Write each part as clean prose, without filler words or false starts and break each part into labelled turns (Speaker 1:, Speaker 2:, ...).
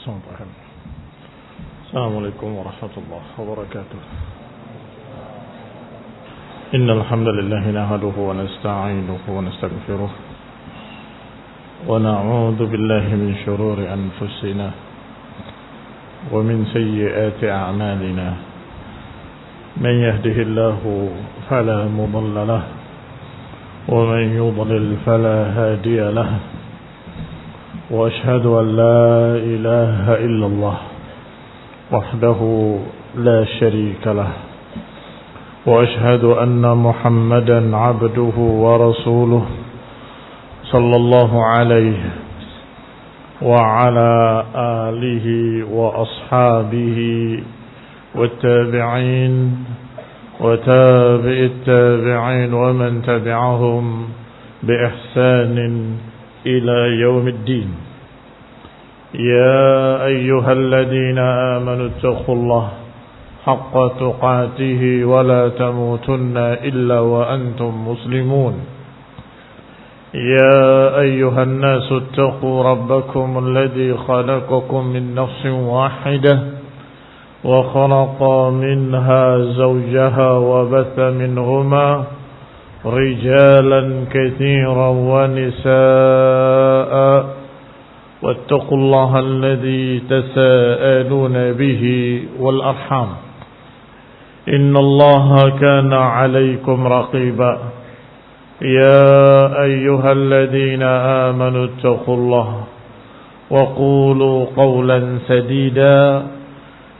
Speaker 1: السلام عليكم ورحمة الله وبركاته. إن الحمد لله نحمده ونستعينه ونستغفره ونعوذ بالله من شرور أنفسنا ومن سيئات أعمالنا. من يهده الله فلا مضل له ومن يضلل فلا هادي له. وأشهد أن لا إله إلا الله وحده لا شريك له. وأشهد أن محمدا عبده ورسوله صلى الله عليه وعلى آله وأصحابه والتابعين وتابع التابعين ومن تبعهم بإحسان إلى يوم الدين. يا أيها الذين آمنوا اتقوا الله حق تقاته ولا تموتن إلا وأنتم مسلمون. يا أيها الناس اتقوا ربكم الذي خلقكم من نفس واحدة وخلق منها زوجها وبث منهما رجالا كثيرا ونساء واتقوا الله الذي تساءلون به والأرحام إن الله كان عليكم رقيبا. يا أيها الذين آمنوا اتقوا الله وقولوا قولا سديدا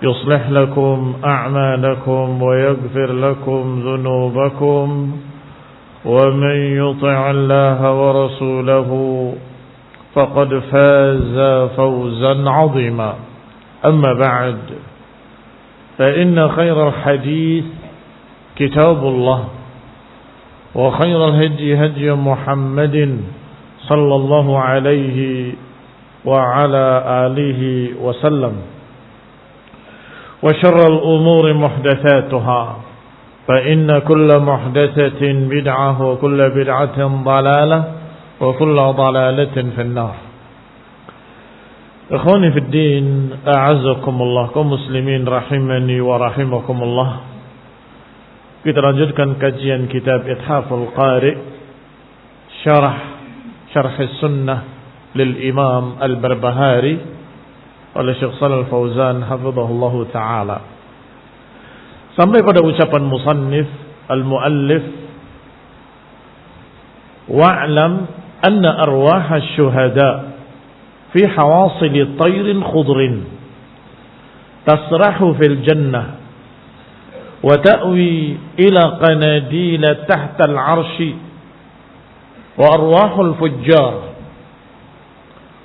Speaker 1: يصلح لكم أعمالكم ويغفر لكم ذنوبكم ومن يطع الله ورسوله فقد فاز فوزا عظيما. أما بعد فإن خير الحديث كتاب الله وخير الهدي هدي محمد صلى الله عليه وعلى آله وسلم وشر الأمور محدثاتها فإن كل محدثة بدعة وكل بدعة ضلالة وكل ضلالة في النار. Ikhwani fi din, a'azzakumullah, kaum muslimin rahimani wa rahimakumullah. Kita lanjutkan kajian kitab Ithaful Qari, Syarh Sunnah lil Imam Al-Barbahari oleh Syekh Shalal Fauzan hafizahullahu taala. Sampai pada ucapan musannif al-muallif, wa'lam anna arwah asy-syuhada fi hawasil tayrin khudrin tasrahu fil jannah wa ta'wi ila qanadil tahta al-'arsy wa arwahul fujjar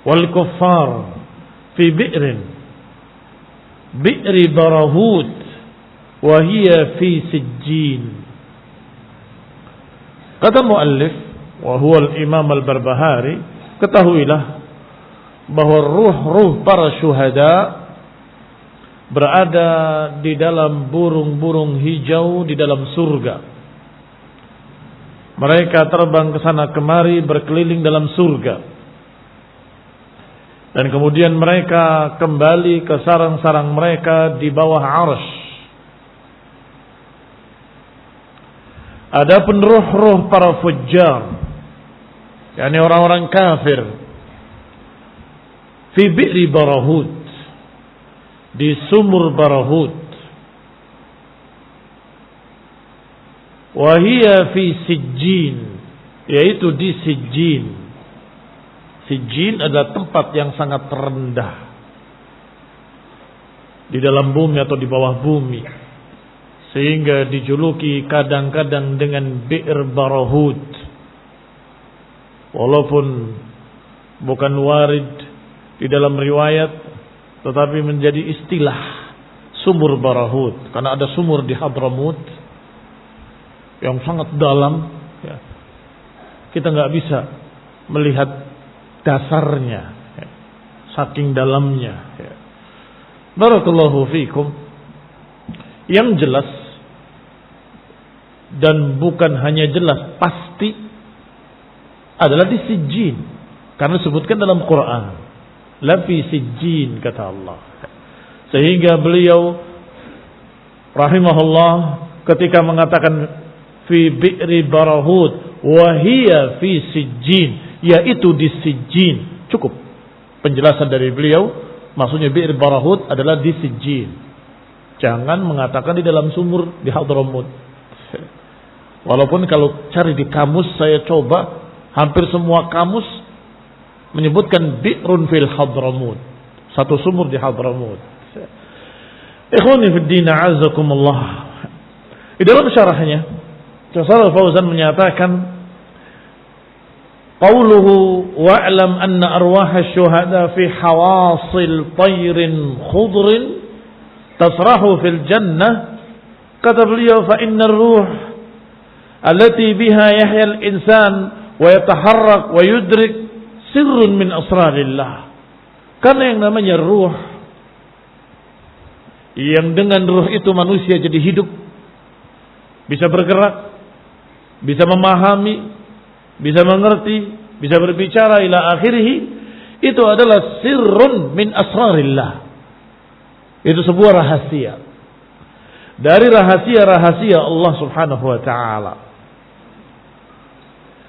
Speaker 1: wal kuffar fi bi'ri barahut wa hiya fi sijjin. Kata muallif wa huwa al-Imam Al-Barbahari, ketahuilah bahwa ruh-ruh para syuhada berada di dalam burung-burung hijau di dalam surga. Mereka terbang ke sana kemari berkeliling dalam surga. Dan kemudian mereka kembali ke sarang-sarang mereka di bawah arsy. Adapun ruh-ruh para fujjar, yakni orang-orang kafir, fi bi'ri barahut, di sumur barahut, wa hiya fi sijjin, yaitu di sijjin. Sijjin adalah tempat yang sangat rendah di dalam bumi atau di bawah bumi, sehingga dijuluki kadang-kadang dengan bi'r barahut, walaupun bukan warid di dalam riwayat, tetapi menjadi istilah sumur barahut, karena ada sumur di Hadramut yang sangat dalam, ya. Kita nggak bisa melihat dasarnya, ya, saking dalamnya, ya. Barakallahu fikum. Yang jelas, dan bukan hanya jelas, pasti adalah di Sijjin, karena disebutkan dalam Quran. lafi sijjin, kata Allah. Sehingga beliau rahimahullah ketika mengatakan fi bi'ri barahud wa hiya fi sijjin, yaitu di sijjin, cukup penjelasan dari beliau. Maksudnya bi'ri barahud adalah di sijjin. Jangan mengatakan di dalam sumur di Hadramut. Walaupun kalau cari di kamus, saya coba hampir semua kamus menyebutkan bi'run fil Hadramut, satu sumur di Hadramut. Ikhwani fid din, a'azzakumullah. Di dalam syarahnya Syekh Shalih Fauzan menyatakan qauluhu wa'lam anna arwah asy-syuhada fi hawasil tayrin khudrin tasrahu fil jannah. Kata beliau, fa innar ruh allati biha yahya al-insan wa yataharrak wa yudrik sirrun min asrarillah. Karena yang namanya ruh, yang dengan ruh itu manusia jadi hidup, bisa bergerak, bisa memahami, bisa mengerti, bisa berbicara ila akhirih, itu adalah sirrun min asrarillah. Itu sebuah rahasia dari rahasia-rahasia Allah Subhanahu wa taala.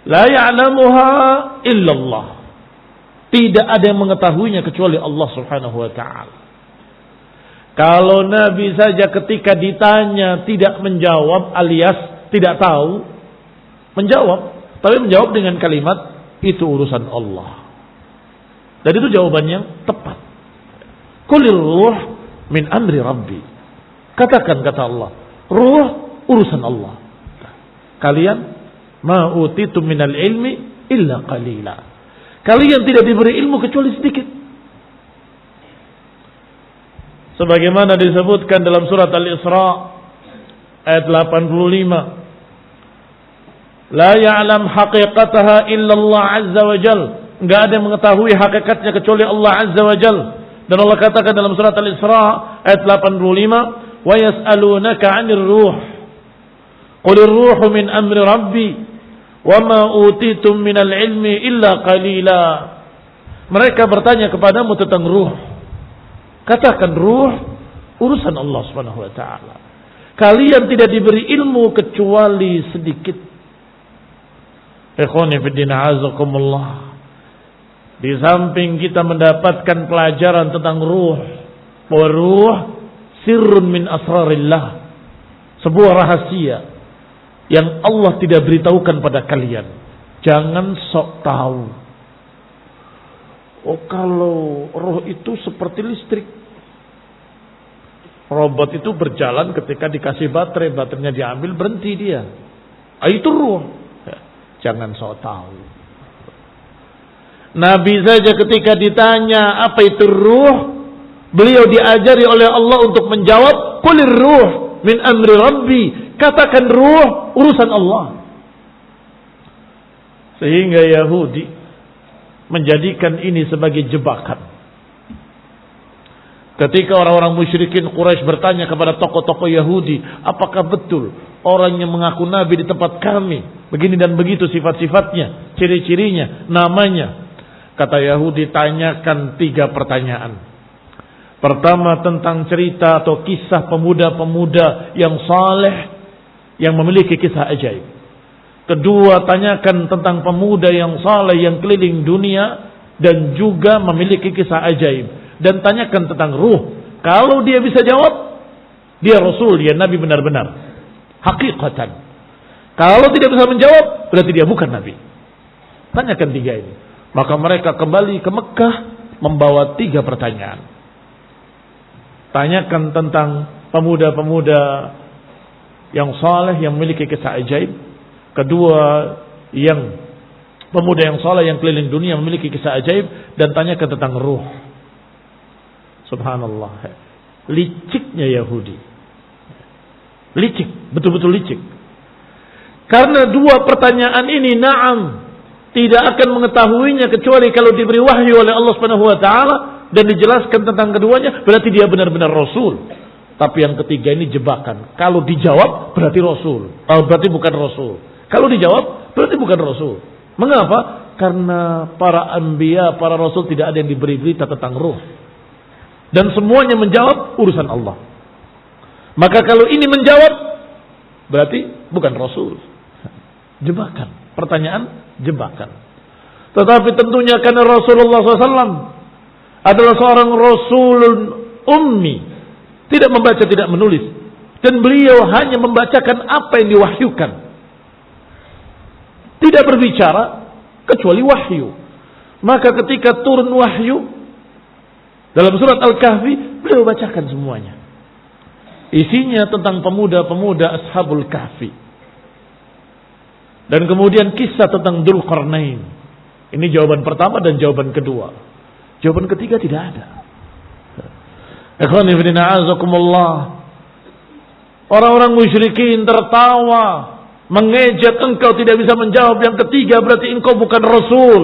Speaker 1: La ya'lamuha illallah. Tidak ada yang mengetahuinya kecuali Allah Subhanahu wa taala. Kalau Nabi saja ketika ditanya tidak menjawab alias tidak tahu, menjawab, tapi menjawab dengan kalimat itu urusan Allah. Dan itu jawaban yang tepat. Qulir ruh min amri rabbi. Katakan, kata Allah, ruh urusan Allah. Kalian ma utitum minal ilmi illa qalila. Kalian tidak diberi ilmu kecuali sedikit. Sebagaimana disebutkan dalam surat Al-Isra ayat 85. La ya'lam haqiqataha illa Allah azza wa jal. Enggak ada yang mengetahui hakikatnya kecuali Allah azza wa jal. Dan Allah katakan dalam surat Al-Isra ayat 85, wa yas'alunaka 'anir ruh. Qulir ruhu min amri rabbi. Wama utitum minal ilmi illa qalila. Mereka bertanya kepadamu tentang ruh. Katakan, ruh urusan Allah Subhanahu wa taala. Kalian tidak diberi ilmu kecuali sedikit. Ikhwani fid din, a'azakumullah. Di samping kita mendapatkan pelajaran tentang ruh, bahwa ruh sirrun min asrarillah, sebuah rahasia yang Allah tidak beritahukan pada kalian. Jangan sok tahu. Oh, kalau roh itu seperti listrik. Robot itu berjalan ketika dikasih baterai, baterainya diambil, berhenti dia. Itu ruh. Jangan sok tahu. Nabi saja ketika ditanya apa itu ruh, beliau diajari oleh Allah untuk menjawab, qulir ruh min amri rabbi. Katakan ruh urusan Allah. Sehingga Yahudi menjadikan ini sebagai jebakan. Ketika orang-orang musyrikin Quraisy bertanya kepada tokoh-tokoh Yahudi, apakah betul orang yang mengaku Nabi di tempat kami begini dan begitu sifat-sifatnya, ciri-cirinya, namanya? Kata Yahudi, tanyakan 3 pertanyaan. Pertama, tentang cerita atau kisah pemuda-pemuda yang saleh, yang memiliki kisah ajaib. Kedua, tanyakan tentang pemuda yang saleh yang keliling dunia dan juga memiliki kisah ajaib. Dan tanyakan tentang ruh. Kalau dia bisa jawab, dia Rasul, dia Nabi benar-benar, hakikatan. Kalau tidak bisa menjawab, berarti dia bukan Nabi. Tanyakan 3 ini. Maka mereka kembali ke Mekah membawa 3 pertanyaan. Tanyakan tentang pemuda-pemuda yang saleh yang memiliki kisah ajaib. Kedua, yang pemuda yang saleh yang keliling dunia memiliki kisah ajaib. Dan tanyakan tentang ruh. Subhanallah. Liciknya Yahudi. Licik, betul-betul licik. Karena 2 pertanyaan ini, na'am, tidak akan mengetahuinya kecuali kalau diberi wahyu oleh Allah Subhanahu wa taala dan dijelaskan tentang keduanya, berarti dia benar-benar Rasul. Tapi yang ketiga ini jebakan. Kalau dijawab berarti Rasul. Berarti bukan Rasul. Kalau dijawab berarti bukan Rasul. Mengapa? Karena para anbiya, para rasul tidak ada yang diberi berita tentang ruh. Dan semuanya menjawab urusan Allah. Maka kalau ini menjawab, berarti bukan rasul. Jebakan. Pertanyaan, jebakan. Tetapi tentunya karena Rasulullah SAW adalah seorang rasulun ummi. Tidak membaca, tidak menulis. Dan beliau hanya membacakan apa yang diwahyukan. Tidak berbicara kecuali wahyu. Maka ketika turun wahyu dalam surat Al-Kahfi, beliau bacakan semuanya. Isinya tentang pemuda-pemuda Ashabul Kahfi. Dan kemudian kisah tentang Dzulqarnain. Ini jawaban pertama dan jawaban kedua. Jawaban ketiga tidak ada. Ikhwani fillah, azakumullah. Orang-orang musyrikin tertawa, mengejek engkau tidak bisa menjawab yang ketiga, berarti engkau bukan rasul.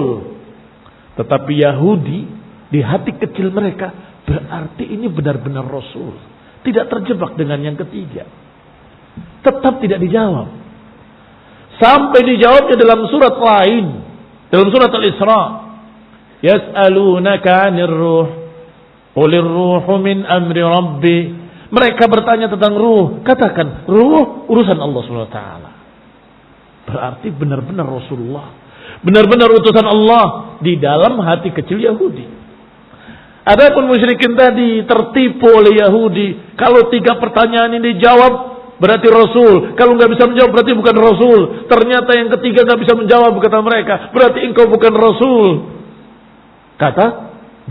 Speaker 1: Tetapi Yahudi di hati kecil mereka, berarti ini benar-benar rasul. Tidak terjebak dengan yang ketiga. Tetap tidak dijawab. Sampai dijawabnya dalam surat lain, dalam surat Al-Isra. Yas'alunaka 'anir ruh, qulir ruhu min amri rabbi. Mereka bertanya tentang ruh, katakan ruh urusan Allah Subhanahu wa taala. Berarti benar-benar Rasulullah, benar-benar utusan Allah di dalam hati kecil Yahudi. Adapun musyrikin tadi tertipu oleh Yahudi. Kalau 3 pertanyaan ini dijawab, berarti Rasul. Kalau nggak bisa menjawab, berarti bukan Rasul. Ternyata yang ketiga nggak bisa menjawab, kata mereka, berarti engkau bukan Rasul. Kata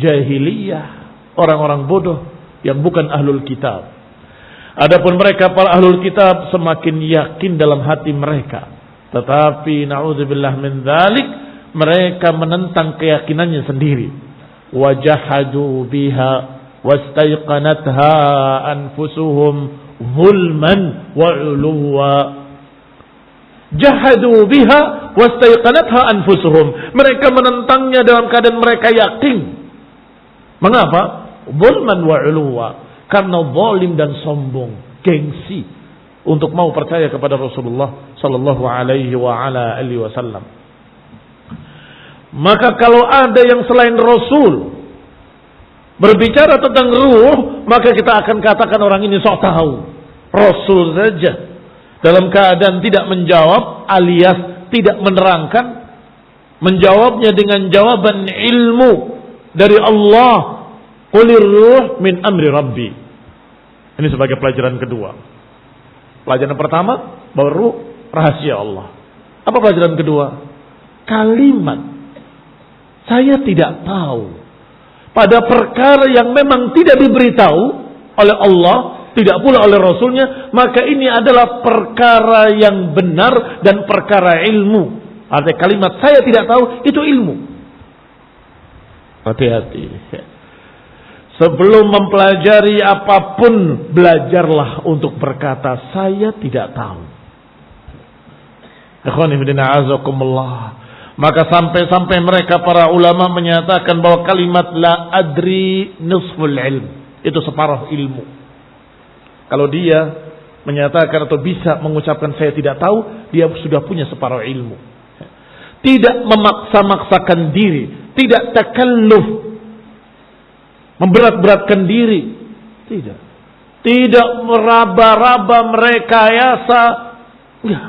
Speaker 1: jahiliyah, orang-orang bodoh yang bukan ahlul kitab. Adapun mereka para ahlul kitab semakin yakin dalam hati mereka. Tetapi na'udzubillah min dzalik, mereka menentang keyakinannya sendiri. Wajahadu biha wastaiqanatha anfusuhum zulman wa 'uluwa. Jahadu biha wastaiqanatha anfusuhum. Mereka menentangnya dalam keadaan mereka yakin. Mengapa? Zulman wa 'uluwa. Karena zalim dan sombong, gengsi untuk mau percaya kepada Rasulullah sallallahu alaihi wa ala alihi wasallam. Maka kalau ada yang selain Rasul berbicara tentang ruh, maka kita akan katakan orang ini sok tahu. Rasul saja dalam keadaan tidak menjawab alias tidak menerangkan, menjawabnya dengan jawaban ilmu dari Allah. Qulir ruh min amri rabbi. Ini sebagai pelajaran kedua. Pelajaran pertama, bahwa ruh rahasia Allah. Apa pelajaran kedua? Kalimat saya tidak tahu pada perkara yang memang tidak diberitahu oleh Allah, tidak pula oleh Rasulnya, maka ini adalah perkara yang benar dan perkara ilmu. Artinya kalimat saya tidak tahu itu ilmu. Hati-hati. Sebelum mempelajari apapun, belajarlah untuk berkata saya tidak tahu. Ikhwani fillah, azakumullah. Maka sampai-sampai mereka para ulama menyatakan bahwa kalimat la adri nisful ilm, itu separuh ilmu. Kalau dia menyatakan atau bisa mengucapkan saya tidak tahu, dia sudah punya separuh ilmu. Tidak memaksa-maksakan diri, tidak takalluf, memberat-beratkan diri, tidak meraba-raba, merekayasa. Ya.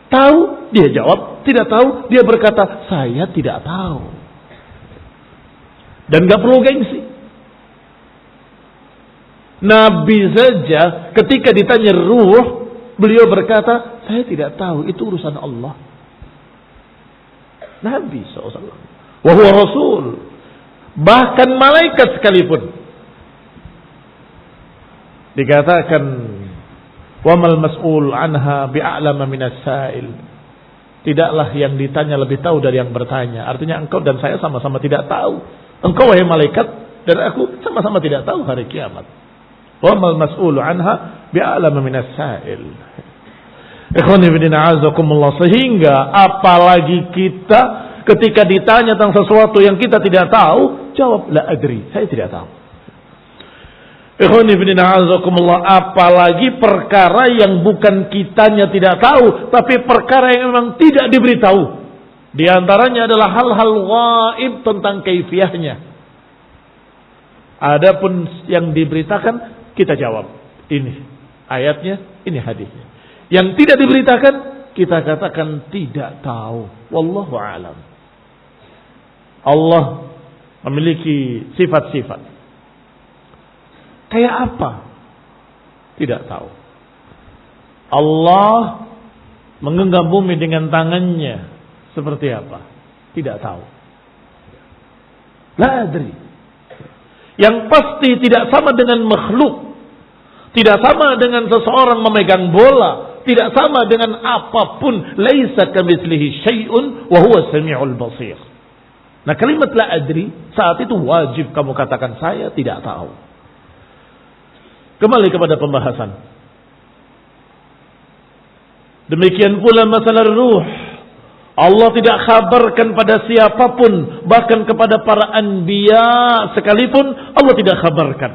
Speaker 1: Tahu, dia jawab. Tidak tahu, dia berkata saya tidak tahu. Dan gak perlu gengsi. Nabi saja ketika ditanya ruh, beliau berkata saya tidak tahu, itu urusan Allah. Nabi SAW, wa huwa rasul. Bahkan malaikat sekalipun dikatakan wamal mas'ul anha bi'a'lama minas sa'il. Tidaklah yang ditanya lebih tahu dari yang bertanya. Artinya engkau dan saya sama-sama tidak tahu. Engkau wahai malaikat dan aku sama-sama tidak tahu hari kiamat. Wamal mas'ul anha bi'a'lama minas sa'il. Ikhwani fillah, azakumullah. Sehingga apalagi kita ketika ditanya tentang sesuatu yang kita tidak tahu, jawab la adri, saya tidak tahu. Ikhwani fillah, azakumullah. Apalagi perkara yang bukan kitanya tidak tahu, tapi perkara yang memang tidak diberitahu. Di antaranya adalah hal-hal gaib tentang kaifiyahnya. Adapun yang diberitakan, kita jawab. Ini ayatnya, ini hadisnya. Yang tidak diberitakan, kita katakan tidak tahu. Wallahu a'lam. Allah memiliki sifat-sifat. Kayak apa? Tidak tahu. Allah menggenggam bumi dengan tangannya. Seperti apa? Tidak tahu. La adri. Yang pasti tidak sama dengan makhluk. Tidak sama dengan seseorang memegang bola. Tidak sama dengan apapun. Laisa kamitslihi syai'un wa huwa samiul basir. Nah, kalimat la adri saat itu wajib kamu katakan saya tidak tahu. Kembali kepada pembahasan. Demikian pula masalah ruh. Allah tidak kabarkan pada siapapun, bahkan kepada para anbiya sekalipun Allah tidak kabarkan.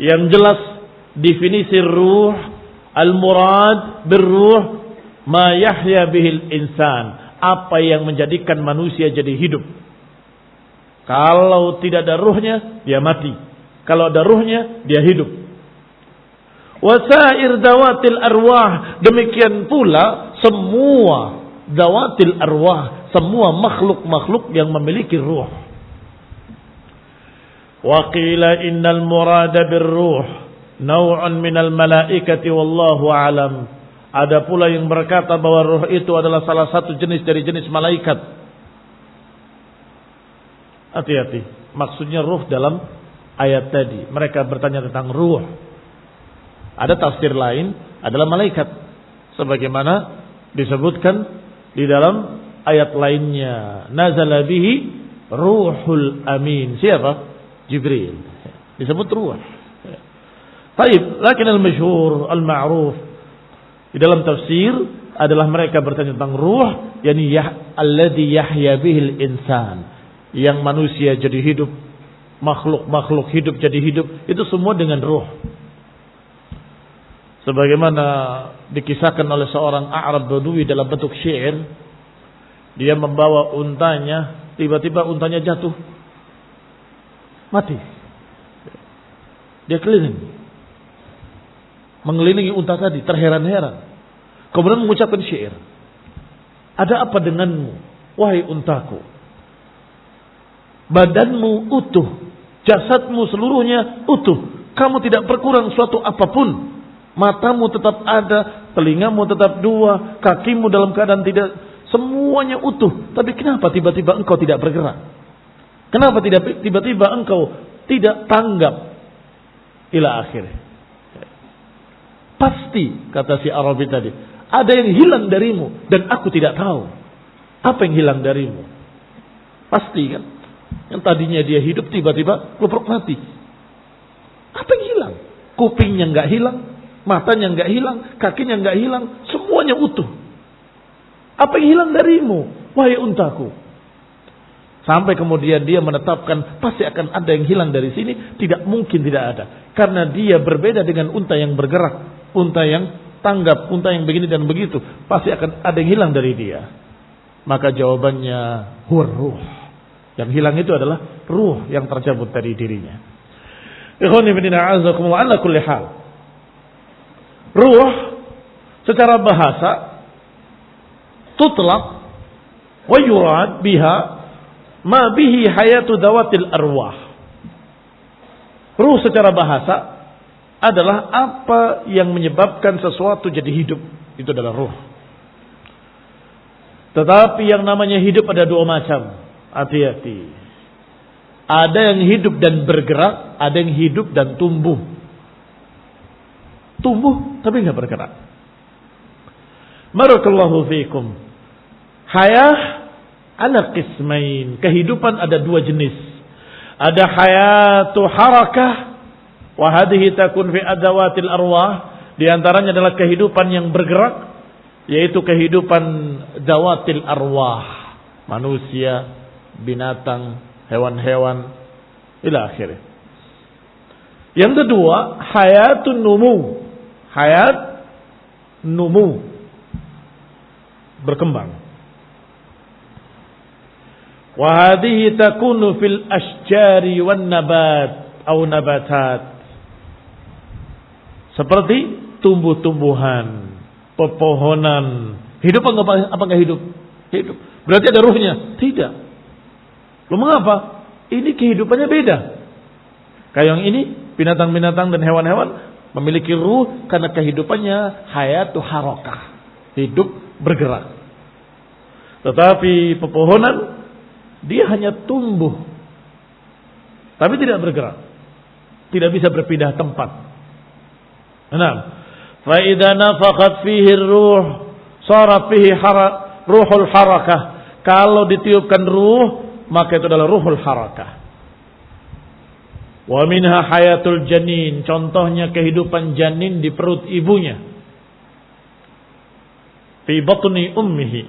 Speaker 1: Yang jelas definisi ruh, al-murad birruh ma yahya bihil insan. Apa yang menjadikan manusia jadi hidup. Kalau tidak ada ruhnya, dia mati. Kalau ada ruhnya, dia hidup. Wasair dawatil arwah. Demikian pula semua dawatil arwah. Semua makhluk-makhluk yang memiliki ruh. Wa qila innal murada birruh naw'un minal malaikati wallahu a'lam. Ada pula yang berkata bahwa ruh itu adalah salah satu jenis dari jenis malaikat. Hati-hati. Maksudnya ruh dalam ayat tadi. Mereka bertanya tentang ruh. Ada tafsir lain adalah malaikat. Sebagaimana disebutkan di dalam ayat lainnya. Nazala bihi ruhul amin. Siapa? Jibril. Disebut ruh. Taib. Lakin al-masyhur, al-ma'ruf di dalam tafsir adalah mereka bertanya tentang ruh, yakni alladhi yahya bihil insan, yang manusia jadi hidup, makhluk-makhluk hidup jadi hidup, itu semua dengan ruh. Sebagaimana dikisahkan oleh seorang Arab Badui dalam bentuk syair, dia membawa untanya, tiba-tiba untanya jatuh, mati. Dia keliling, mengelilingi unta tadi, terheran-heran. Kemudian mengucapkan syair. Ada apa denganmu, wahai untaku? Badanmu utuh, jasadmu seluruhnya utuh. Kamu tidak berkurang suatu apapun. Matamu tetap ada, telingamu tetap dua, kakimu dalam keadaan tidak, semuanya utuh. Tapi kenapa tiba-tiba engkau tidak bergerak? Kenapa tidak tiba-tiba engkau tidak tanggap? Ila akhirnya. Pasti, kata si Arabi tadi, ada yang hilang darimu dan aku tidak tahu. Apa yang hilang darimu? Pasti kan? Yang tadinya dia hidup tiba-tiba lupruk mati. Apa yang hilang? Kupingnya enggak hilang, matanya enggak hilang, kakinya enggak hilang, semuanya utuh. Apa yang hilang darimu, wahai untaku? Sampai kemudian dia menetapkan pasti akan ada yang hilang dari sini, tidak mungkin tidak ada. Karena dia berbeda dengan unta yang bergerak. Unta yang tanggap, unta yang begini dan begitu, pasti akan ada yang hilang dari dia. Maka jawabannya ruh. Yang hilang itu adalah ruh yang tercabut dari dirinya. Ikhwani fillah a'azakumullah, ala kulli hal. Ruh secara bahasa tutlaq wa yurad biha ma bihi hayatu dawatil arwah. Ruh secara bahasa adalah apa yang menyebabkan sesuatu jadi hidup. Itu adalah ruh. Tetapi yang namanya hidup ada dua macam. Hati-hati. Ada yang hidup dan bergerak, ada yang hidup dan tumbuh. Tumbuh tapi nggak bergerak. Barakallahu fiikum. Hayah ala qismain. Kehidupan ada dua jenis. Ada hayatu harakah. Wahadihi takun fi adawatil arwah. Di antaranya adalah kehidupan yang bergerak, yaitu kehidupan dawatil arwah, manusia, binatang, hewan-hewan, ila akhirnya. Yang kedua, hayatun numu. Hayat numu, berkembang. Wa hadhihi takunu fil ashjari wan nabat atau nabatat. Seperti tumbuh-tumbuhan, pepohonan. Hidup apa enggak hidup? Hidup. Berarti ada ruhnya? Tidak. Loh, mengapa? Ini kehidupannya beda. Kayak yang ini, binatang-binatang dan hewan-hewan memiliki ruh karena kehidupannya hayatu harakah. Hidup bergerak. Tetapi pepohonan, dia hanya tumbuh. Tapi tidak bergerak. Tidak bisa berpindah tempat. Nah, fa idza nafakhat fihi ruh, sara fihi ruhul harakah. Kalau ditiupkan ruh, maka itu adalah ruhul harakah. Wa minha hayatul janin, contohnya kehidupan janin di perut ibunya. Fi batni ummihi.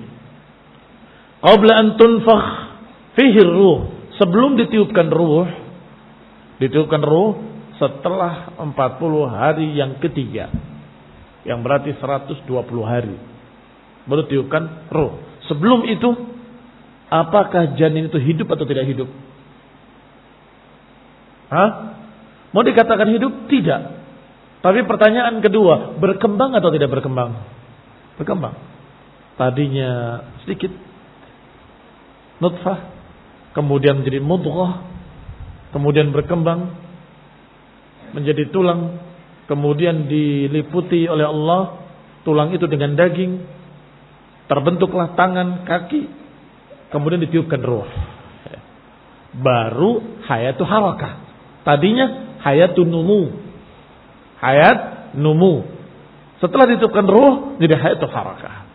Speaker 1: Qabla an tunfakh fihi ruh, sebelum ditiupkan ruh setelah 40 hari yang ketiga, yang berarti 120 hari baru tiupkan ruh. Sebelum itu, apakah janin itu hidup atau tidak hidup? Mau dikatakan hidup? Tidak. Tapi pertanyaan kedua, berkembang atau tidak berkembang? Berkembang. Tadinya sedikit nutfah, kemudian menjadi mudghah, kemudian berkembang menjadi tulang, kemudian diliputi oleh Allah tulang itu dengan daging, terbentuklah tangan, kaki, kemudian ditiupkan ruh. Baru hayatu harakah. Tadinya hayatu numu. Hayat numu. Setelah ditiupkan ruh jadi hayatu harakah.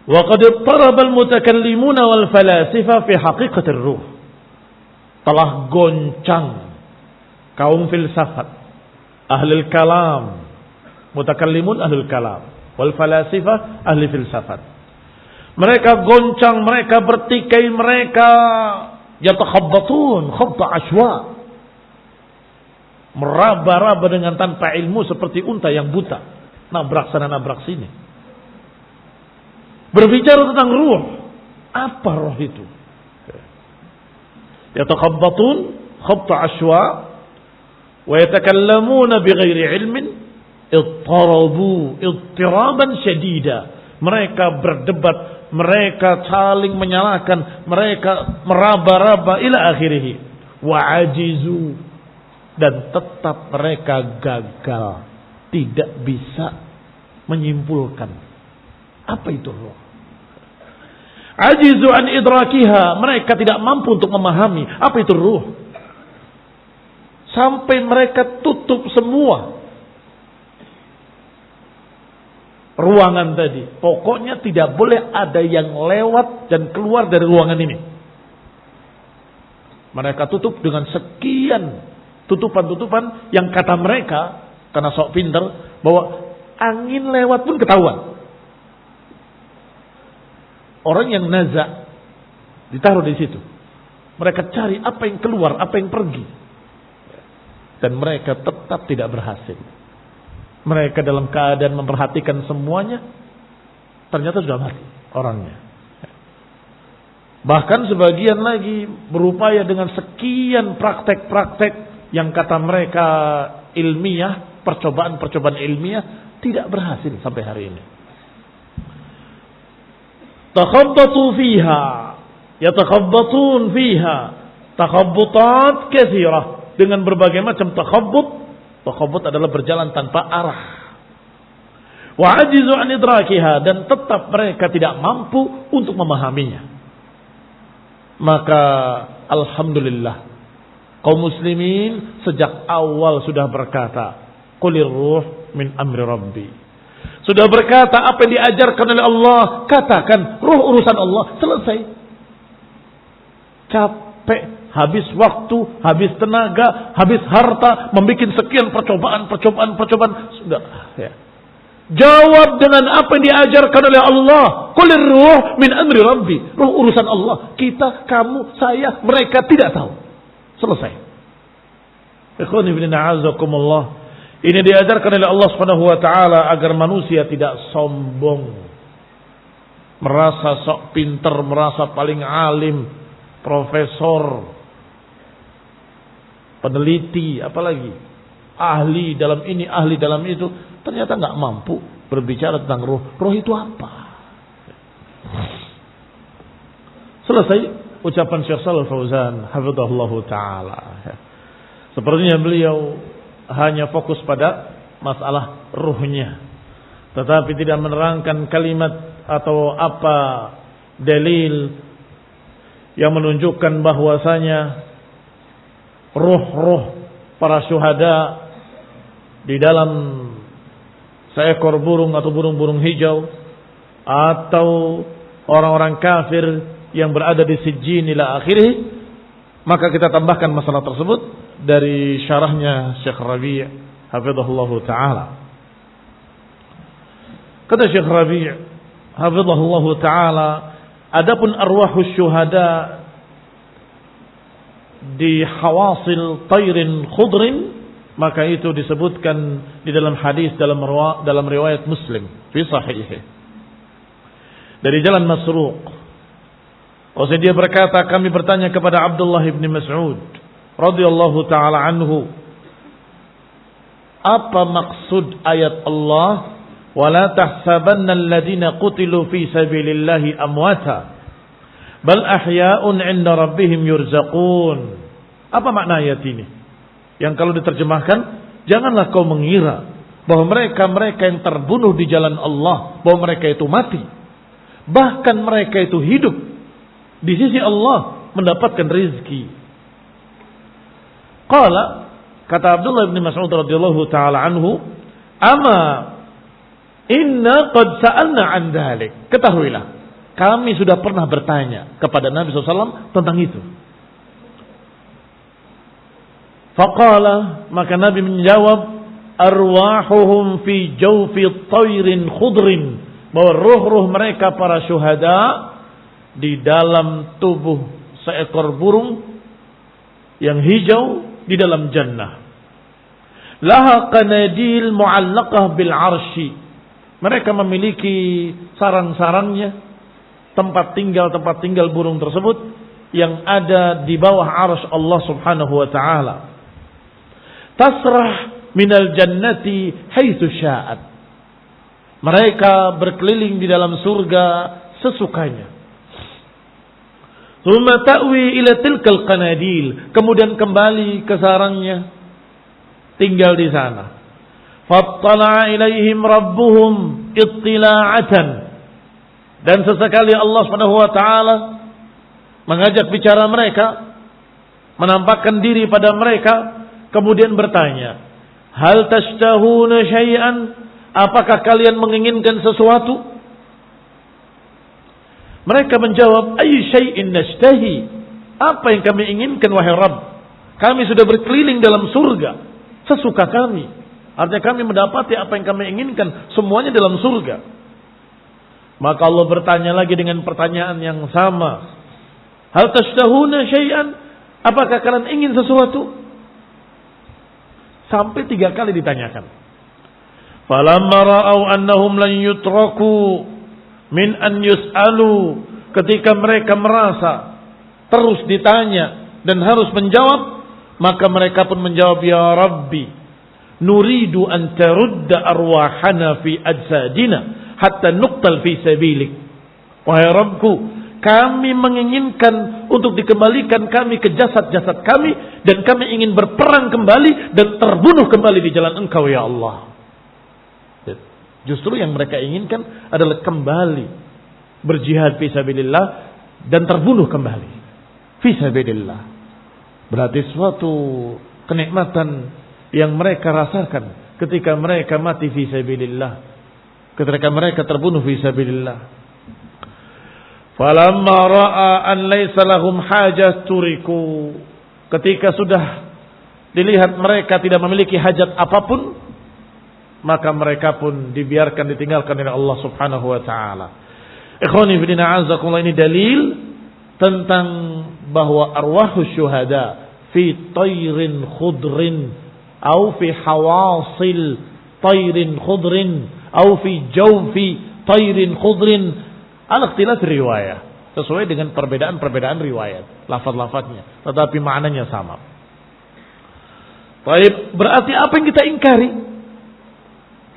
Speaker 1: Wa qad taraba al-mutakallimuna wal falasifa fi haqiqatir ruh. Telah goncang kaum filsafat, ahli kalam, mutakallimun ahli kalam, wal falasifa ahli filsafat. Mereka goncang, mereka bertikai, mereka yatakhabbatun khabta ashwa. Meraba-raba dengan tanpa ilmu seperti unta yang buta, nabrak sana nabrak sini. Berbicara tentang ruh, apa ruh itu? Yatakhabbatun khabta ashwa wa yatakallamuna bighairi ilmin ittiraban syadida. Mereka berdebat, mereka saling menyalahkan, mereka meraba-raba ila akhirih. Wa ajizu, dan tetap mereka gagal, tidak bisa menyimpulkan apa itu ruh. Ajizu an idrakiha, mereka tidak mampu untuk memahami apa itu ruh. Sampai mereka tutup semua ruangan tadi. Pokoknya tidak boleh ada yang lewat dan keluar dari ruangan ini. Mereka tutup dengan sekian tutupan-tutupan yang kata mereka, karena sok pinter, bahwa angin lewat pun ketahuan. Orang yang nazak ditaruh di situ. Mereka cari apa yang keluar, apa yang pergi. Dan mereka tetap tidak berhasil. Mereka dalam keadaan memperhatikan semuanya, ternyata sudah mati orangnya. Bahkan sebagian lagi berupaya dengan sekian praktek-praktek yang kata mereka ilmiah, percobaan-percobaan ilmiah, tidak berhasil sampai hari ini. Takhabbatu fiha, yatakhabbatun fiha, takhabbutat katsirah, dengan berbagai macam takhabbut. Takhabbut adalah berjalan tanpa arah. Wa ajizu an idrakiha, dan tetap mereka tidak mampu untuk memahaminya. Maka alhamdulillah, kaum muslimin sejak awal sudah berkata, qulir ruh min amri rabbi. Sudah berkata apa yang diajarkan oleh Allah, katakan ruh urusan Allah, selesai. Capek, habis waktu, habis tenaga, habis harta, membuat sekian percobaan, sudah. Ya. Jawab dengan apa yang diajarkan oleh Allah. Qulir ruh min amri rabbi. Ruh urusan Allah. Kita, kamu, saya, mereka tidak tahu. Selesai. Ikhwani fillah a'azakumullah. Ini diajarkan oleh Allah Subhanahu wa taala agar manusia tidak sombong. merasa sok pinter, merasa paling alim, profesor, peneliti, apalagi ahli dalam ini, ahli dalam itu, ternyata nggak mampu berbicara tentang roh. Roh itu apa? Selesai ucapan Syekh Shalal Fauzan hafizahullahu taala. Sepertinya beliau hanya fokus pada masalah ruhnya, tetapi tidak menerangkan kalimat atau apa dalil yang menunjukkan bahwasanya ruh-ruh para syuhada di dalam seekor burung atau burung-burung hijau, atau orang-orang kafir yang berada di sijjin ila akhirih. Maka kita tambahkan masalah tersebut dari syarahnya Syekh Rabi' hafizahullahu taala. Kata Syekh Rabi' hafizahullahu taala, adapun arwahus syuhada di hawasil tayrin khudrin, maka itu disebutkan di dalam hadis dalam riwayat Muslim fi sahihih dari jalan Masruq. Dia berkata, kami bertanya kepada Abdullah bin Mas'ud radhiyallahu taala anhu, apa maksud ayat Allah, wala tahsabanna alladhina qutilu fi sabilillahi amwata bal ahya'un 'inda rabbihim yurzaqun. Apa makna ayat ini? Yang kalau diterjemahkan, janganlah kau mengira bahwa mereka yang terbunuh di jalan Allah, bahwa mereka itu mati. Bahkan mereka itu hidup di sisi Allah, mendapatkan rizki. Qala, kata Abdullah bin Mas'ud radhiyallahu taala anhu, ama inna qad sa'alna an dhalik. Ketahuilah, kami sudah pernah bertanya kepada Nabi SAW tentang itu. Faqala, maka Nabi menjawab, arwahuhum fi jawfi tayrin khudrin, bahwa ruh-ruh mereka para syuhada di dalam tubuh seekor burung yang hijau di dalam jannah. Laha qanadil mu'allaqah bil arsy. Mereka memiliki sarang-sarangnya, tempat tinggal burung tersebut yang ada di bawah arsy Allah Subhanahu wa taala. Tasrah minal jannati haitsu sya'at. Mereka berkeliling di dalam surga sesukanya. Tsumma ta'wi ila tilkal qanadil, kemudian kembali ke sarangnya, tinggal di sana. Fattala'a ilaihim rabbuhum ittila'atan, dan sesekali Allah Subhanahu wa taala mengajak bicara mereka, menampakkan diri pada mereka, kemudian bertanya, hal tashtahuna syai'an, apakah kalian menginginkan sesuatu? Mereka menjawab, ayy syai'in nashtahi, apa yang kami inginkan wahai Rabb? Kami sudah berkeliling dalam surga sesuka kami. Artinya kami mendapati apa yang kami inginkan, semuanya dalam surga. Maka Allah bertanya lagi dengan pertanyaan yang sama, hal tashtahuna syai'an, apakah kalian ingin sesuatu? Sampai 3 kali ditanyakan. Falamma ra'au annahum lan yutraku min an yus'alu, ketika mereka merasa terus ditanya dan harus menjawab, maka mereka pun menjawab, ya Rabbi, nuridu an tarudda arwahana fi ajsadina hatta nuqtal fi sabilik. Wahai Rabbku, kami menginginkan untuk dikembalikan kami ke jasad-jasad kami, dan kami ingin berperang kembali dan terbunuh kembali di jalan Engkau ya Allah. Justru yang mereka inginkan adalah kembali berjihad fisabilillah dan terbunuh kembali fisabilillah. Berarti suatu kenikmatan yang mereka rasakan ketika mereka mati fisabilillah, ketika mereka terbunuh fisabilillah. Falamma ra'a an laysa lahum hajat turiku, ketika sudah dilihat mereka tidak memiliki hajat apapun, maka mereka pun dibiarkan, ditinggalkan oleh Allah Subhanahu wa taala. Ikhwani fillah azakumullah, ini dalil tentang bahwa arwahus syuhada fi tayrin khudrin atau fi hawasil tayrin khudrin atau fi jawfi tayrin khudrin, Ala ikhtilaf riwayah, sesuai dengan perbedaan-perbedaan riwayat, lafaz-lafaznya, tetapi maknanya sama. Baik, berarti apa yang kita ingkari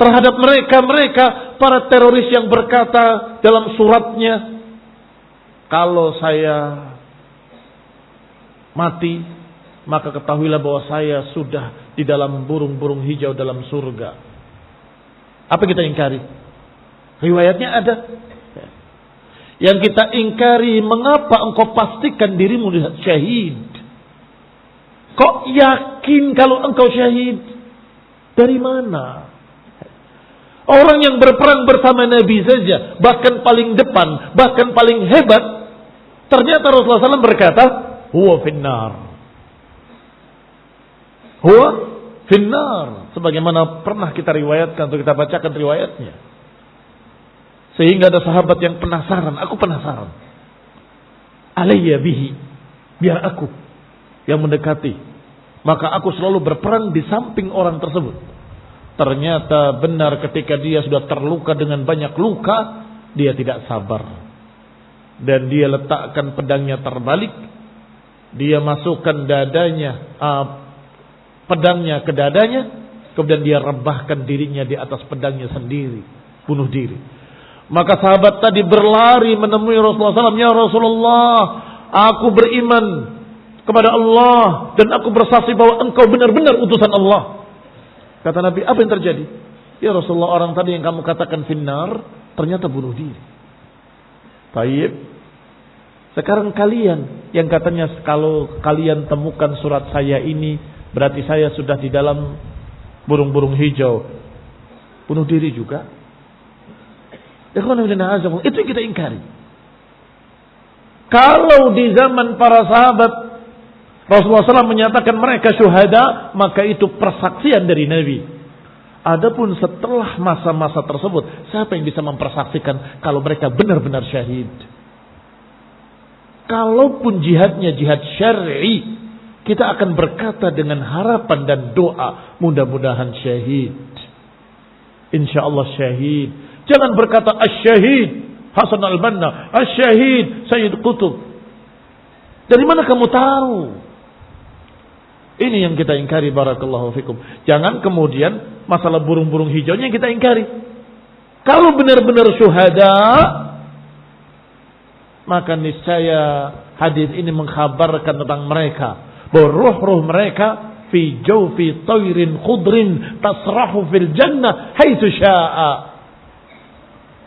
Speaker 1: terhadap mereka para teroris yang berkata dalam suratnya, kalau saya mati, maka ketahuilah bahwa saya sudah di dalam burung-burung hijau dalam surga. Apa yang kita ingkari? Riwayatnya ada. Yang kita ingkari, mengapa engkau pastikan dirimu syahid? Kok yakin kalau engkau syahid? Dari mana? Orang yang berperang bersama Nabi saja, bahkan paling depan, bahkan paling hebat, ternyata Rasulullah SAW berkata, huwa finnar. Huwa finnar. Sebagaimana pernah kita riwayatkan atau kita bacakan riwayatnya. Sehingga ada sahabat yang penasaran. Aku penasaran. Alayya bihi. Biar aku yang mendekati. Maka aku selalu berperang di samping orang tersebut. Ternyata benar ketika dia sudah terluka dengan banyak luka, dia tidak sabar. Dan dia letakkan pedangnya terbalik. Dia masukkan pedangnya ke dadanya. Kemudian dia rebahkan dirinya di atas pedangnya sendiri. Bunuh diri. Maka sahabat tadi berlari menemui Rasulullah SAW. Ya Rasulullah, aku beriman kepada Allah. Dan aku bersaksi bahwa engkau benar-benar utusan Allah. Kata Nabi, apa yang terjadi? Ya Rasulullah, orang tadi yang kamu katakan finnar, ternyata bunuh diri. Baik. Sekarang kalian yang katanya kalau kalian temukan surat saya ini, berarti saya sudah di dalam burung-burung hijau. Bunuh diri juga. Itu yang kita ingkari. Kalau di zaman para sahabat Rasulullah SAW menyatakan mereka syuhada, maka itu persaksian dari Nabi. Adapun setelah masa-masa tersebut, siapa yang bisa mempersaksikan kalau mereka benar-benar syahid? Kalaupun jihadnya jihad syar'i, kita akan berkata dengan harapan dan doa, mudah-mudahan syahid. InsyaAllah syahid. Jangan berkata asy-syahid Hasan al-Banna, asy-syahid Sayyid Qutb. Dari mana kamu tahu? Ini yang kita ingkari, barakallahu fikum. Jangan kemudian masalah burung-burung hijaunya yang kita ingkari. Kalau benar-benar syuhada, maka niscaya hadis ini mengkhabarkan tentang mereka bahwa ruh-ruh mereka fi jawfi tayrin khudrin tasrahu fil jannah haitsu syaa.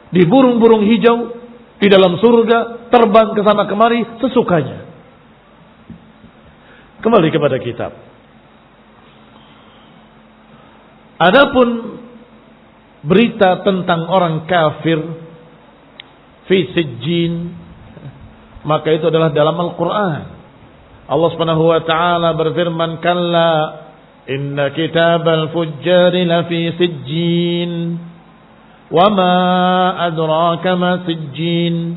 Speaker 1: Di burung-burung hijau di dalam surga, terbang ke sana kemari sesukanya. Kembali kepada kitab. Adapun berita tentang orang kafir fi sijjin, maka itu adalah dalam Al-Quran. Allah Subhanahu wa taala berfirman, "Kalla inna kitabal fujjari lafi sijjin, wa ma adraka ma sijjin,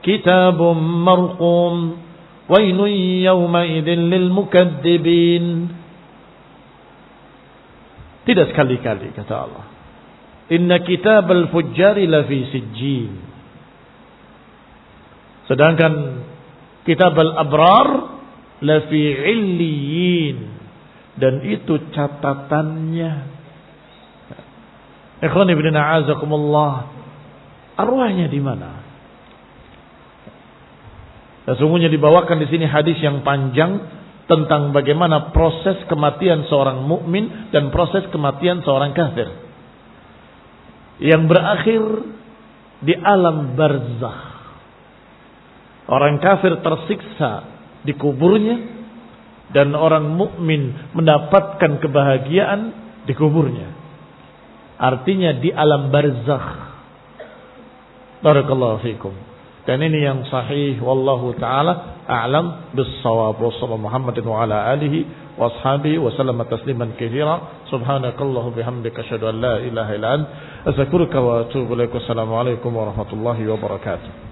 Speaker 1: kitabun marqum, wailun yawma idzin lil mukatsibin." Tidak sekali-kali kata Allah, inna kitabal fujjari lafi sijjin. Sedangkan kitabal abrar lafi illiyin, dan itu catatannya. Ikhwan ibn a'azakumullah, arwahnya di mana? Sesungguhnya dibawakan di sini hadis yang panjang tentang bagaimana proses kematian seorang mukmin dan proses kematian seorang kafir yang berakhir di alam barzakh. Orang kafir tersiksa di kuburnya dan orang mukmin mendapatkan kebahagiaan di kuburnya. Artinya di alam barzakh. Barakallahu fikum. Dan ini yang sahih, wallahu taala a'lam bis-shawab. Wassallallahu Muhammadin wa ala alihi wa ashabihi wa sallama tasliman katsira. Subhanakallahu bihamdika asyhadu an la ilaha illa anta astaghfiruka wa atubu ilaik. Wassalamu alaikum warahmatullahi wabarakatuh.